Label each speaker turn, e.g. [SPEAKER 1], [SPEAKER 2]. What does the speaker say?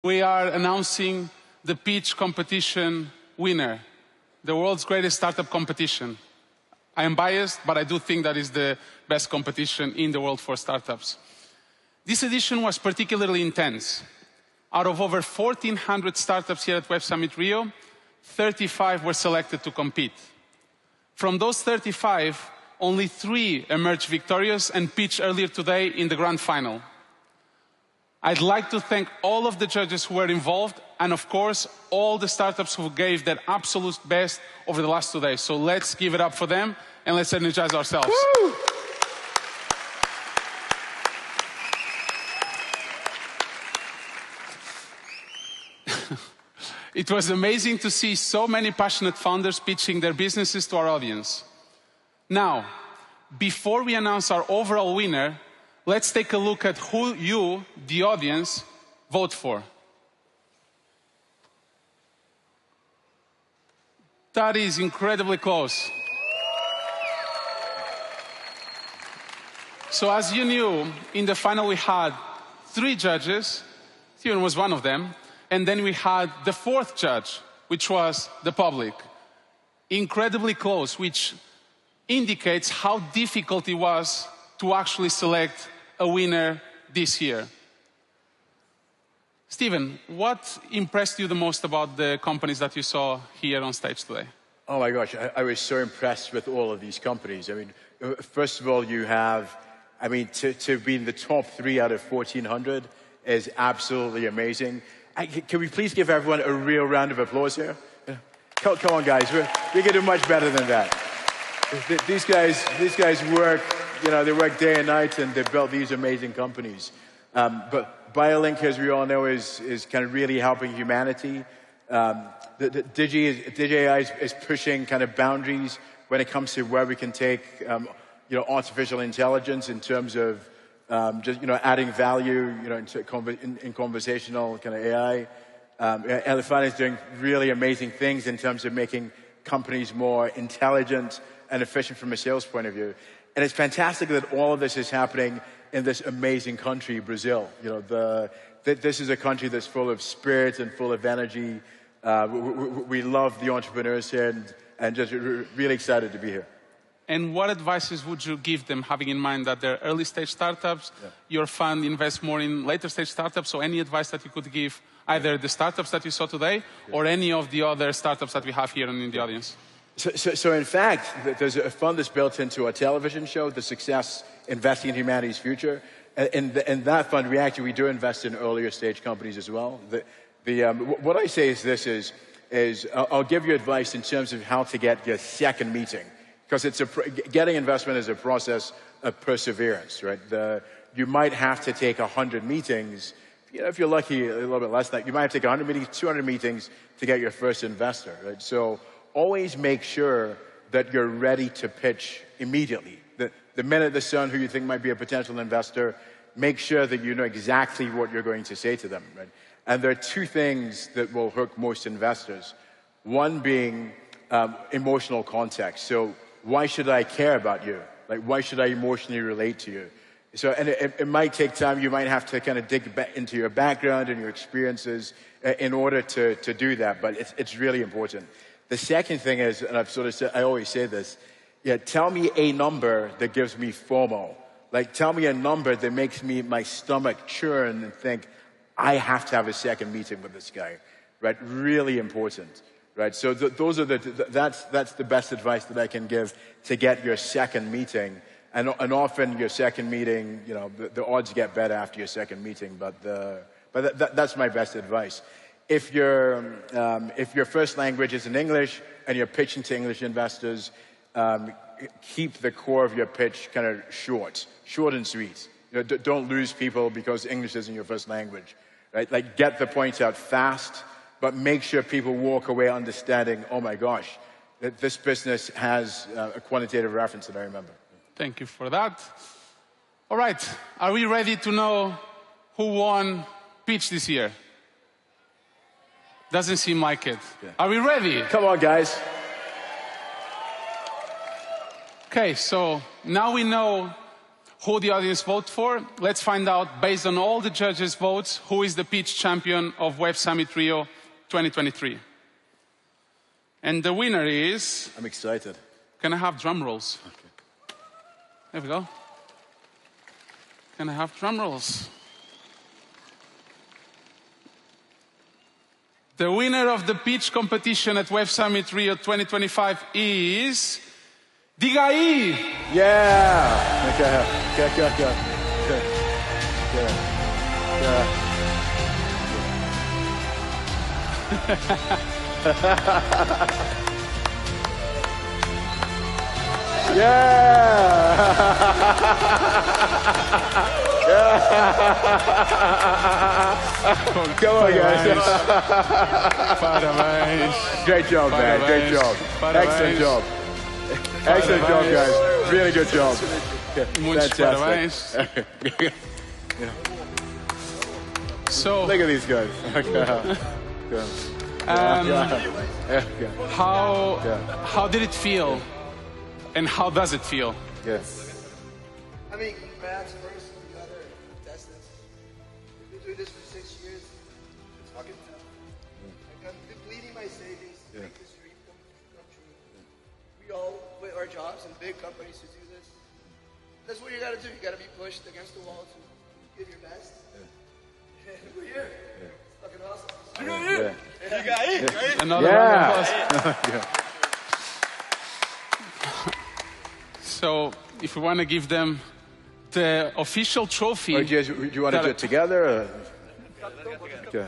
[SPEAKER 1] We are announcing the pitch competition winner, the world's greatest startup competition. I am biased, but I do think that is the best competition in the world for startups. This edition was particularly intense. Out of over 1,400 startups here at Web Summit Rio, 35 were selected to compete. From those 35, only 3 emerged victorious and pitched earlier today in the grand final. I'd like to thank all of the judges who were involved and, of course, all the startups who gave their absolute best over the last 2 days. So let's give it up for them and let's energize ourselves.
[SPEAKER 2] Woo!
[SPEAKER 1] It was amazing to see so many passionate founders pitching their businesses to our audience. Now, before we announce our overall winner, let's take a look at who you, the audience, vote for. That is incredibly close. So as you knew, in the final we had 3 judges. Steven was one of them. And then we had the 4th judge, which was the public. Incredibly close, which indicates how difficult it was to actually select a winner this year. Steven, what impressed you the most about the companies that you saw here on stage today?
[SPEAKER 2] Oh my gosh, I was so impressed with all of these companies. I mean, first of all, you have, to be in the top 3 out of 1,400 is absolutely amazing. Can we please give everyone a real round of applause here? Come on, guys, we can do much better than that. These guys work, they work day and night, and they built these amazing companies. But BioLink, as we all know, is kind of really helping humanity. DigiAI is pushing kind of boundaries when it comes to where we can take, artificial intelligence in terms of adding value, in conversational kind of AI. Elefant is doing really amazing things in terms of making companies more intelligent and efficient from a sales point of view. And it's fantastic that all of this is happening in this amazing country, Brazil. This is a country that's full of spirit and full of energy. We love the entrepreneurs here and just really excited to be here.
[SPEAKER 1] And what advices would you give them, having in mind that they're early stage startups, your fund invests more in later stage startups, so any advice that you could give either the startups that you saw today or any of the other startups that we have here in the audience?
[SPEAKER 2] So in fact, there's a fund that's built into a television show, The Success, Investing in Humanity's Future. In that fund, we do invest in earlier stage companies as well. What I say is this is I'll give you advice in terms of how to get your second meeting. Because getting investment is a process of perseverance, right? You might have to take 100 meetings. If you're lucky, a little bit less than that. You might have to take 100 meetings, 200 meetings to get your first investor, right? So always make sure that you're ready to pitch immediately. The minute there's someone who you think might be a potential investor, make sure that you know exactly what you're going to say to them, right? And there are 2 things that will hook most investors. One being emotional context. So why should I care about you? Like, why should I emotionally relate to you? So, and it might take time. You might have to kind of dig back into your background and your experiences in order to do that, but it's really important. The second thing is, and I've sort of said, I always say this, tell me a number that gives me FOMO. Like, tell me a number that makes my stomach churn and think, I have to have a second meeting with this guy, right? Really important. Right, so those are that's the best advice that I can give to get your second meeting, and often your second meeting, the odds get better after your second meeting. But that's my best advice. If your first language is in English and you're pitching to English investors, keep the core of your pitch kind of short and sweet. Don't lose people because English isn't your first language. Right, like get the points out fast. But make sure people walk away understanding, oh my gosh, that this business has a quantitative reference that I remember.
[SPEAKER 1] Thank you for that. All right, are we ready to know who won pitch this year? Doesn't seem like it. Yeah. Are we ready?
[SPEAKER 2] Come on, guys.
[SPEAKER 1] Okay, so now we know who the audience vote for. Let's find out, based on all the judges' votes, who is the pitch champion of Web Summit Rio 2023. And the winner is...
[SPEAKER 2] I'm excited.
[SPEAKER 1] Can I have drum rolls?
[SPEAKER 2] Okay.
[SPEAKER 1] There we go. Can I have drum rolls? The winner of the pitch competition at Web Summit Rio 2025 is... Digai!
[SPEAKER 2] Yeah! Okay. Come on, guys.
[SPEAKER 1] Parabéns.
[SPEAKER 2] Great job, man. Great job. Excellent job. Excellent job, guys. Really good job.
[SPEAKER 1] Muitos parabéns. So,
[SPEAKER 2] look at these guys.
[SPEAKER 1] how did it feel? And how does it feel?
[SPEAKER 2] Yes.
[SPEAKER 3] I mean, congrats first on the other contestants. We've been doing this for 6 years. It's fucking tough. Like, I'm depleting my savings to make this dream come true. We all quit our jobs in big companies to do this. That's what you gotta do. You gotta be pushed against the wall to give your best. And we're here. It's fucking awesome. You got it.
[SPEAKER 1] Another round of applause. So, if we want to give them the official trophy...
[SPEAKER 2] Or do you want to do it together? Or? Okay.